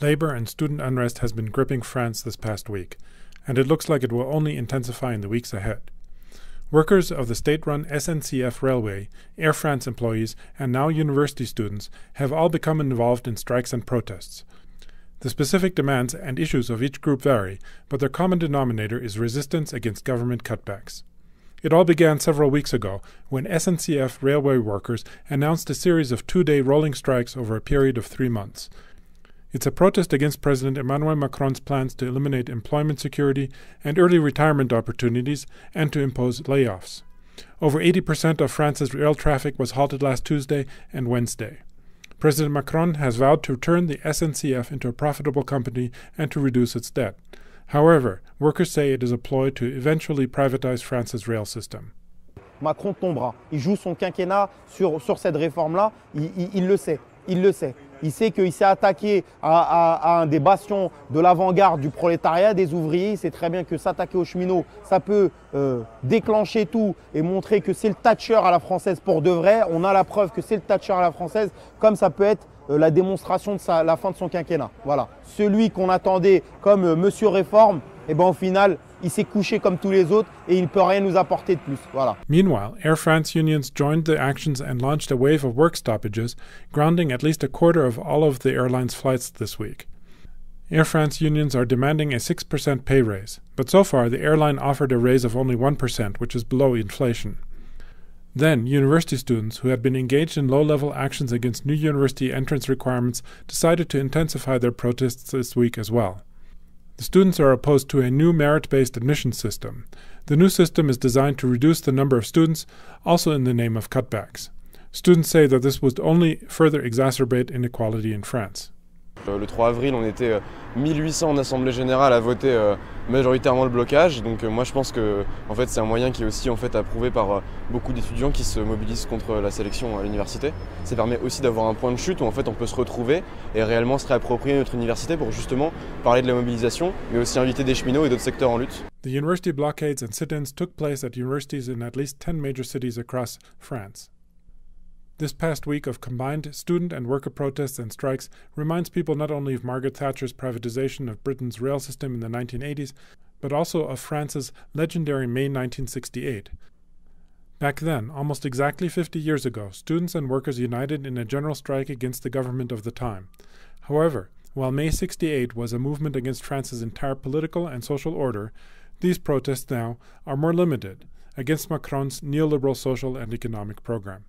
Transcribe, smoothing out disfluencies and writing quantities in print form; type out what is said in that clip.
Labor and student unrest has been gripping France this past week, and it looks like it will only intensify in the weeks ahead. Workers of the state-run SNCF Railway, Air France employees, and now university students have all become involved in strikes and protests. The specific demands and issues of each group vary, but their common denominator is resistance against government cutbacks. It all began several weeks ago when SNCF railway workers announced a series of 2-day rolling strikes over a period of 3 months. It's a protest against President Emmanuel Macron's plans to eliminate employment security and early retirement opportunities and to impose layoffs. Over 80% of France's rail traffic was halted last Tuesday and Wednesday. President Macron has vowed to turn the SNCF into a profitable company and to reduce its debt. However, workers say it is a ploy to eventually privatize France's rail system. Macron tombera. Il joue son quinquennat sur cette réforme-là. Il le sait. Il le sait. Il sait qu'il s'est attaqué à un des bastions de l'avant-garde du prolétariat, des ouvriers. Il sait très bien que s'attaquer aux cheminots, ça peut déclencher tout et montrer que c'est le Thatcher à la française pour de vrai. On a la preuve que c'est le Thatcher à la française, comme ça peut être la démonstration de la fin de son quinquennat. Voilà. Celui qu'on attendait comme Monsieur Réforme, et ben au final, il s'est couché comme tous les autres et il ne peut rien nous apporter de plus. Voilà. Meanwhile, Air France unions joined the actions and launched a wave of work stoppages, grounding at least a quarter of all of the airline's flights this week. Air France unions are demanding a 6% pay raise, but so far the airline offered a raise of only 1%, which is below inflation. Then, university students who had been engaged in low-level actions against new university entrance requirements decided to intensify their protests this week as well. The students are opposed to a new merit-based admission system. The new system is designed to reduce the number of students, also in the name of cutbacks. Students say that this would only further exacerbate inequality in France. Le 3 avril, on était 1800 en Assemblée Générale à voter majoritairement le blocage. Donc moi je pense que en fait, c'est un moyen qui est aussi approuvé par beaucoup d'étudiants qui se mobilisent contre la sélection à l'université. Ça permet aussi d'avoir un point de chute où en fait, on peut se retrouver et réellement se réapproprier notre université pour justement parler de la mobilisation, mais aussi inviter des cheminots et d'autres secteurs en lutte. The university blockades and sit-ins took place at universities in at least 10 major cities across France. This past week of combined student and worker protests and strikes reminds people not only of Margaret Thatcher's privatization of Britain's rail system in the 1980s, but also of France's legendary May 1968. Back then, almost exactly 50 years ago, students and workers united in a general strike against the government of the time. However, while May 68 was a movement against France's entire political and social order, these protests now are more limited, against Macron's neoliberal social and economic program.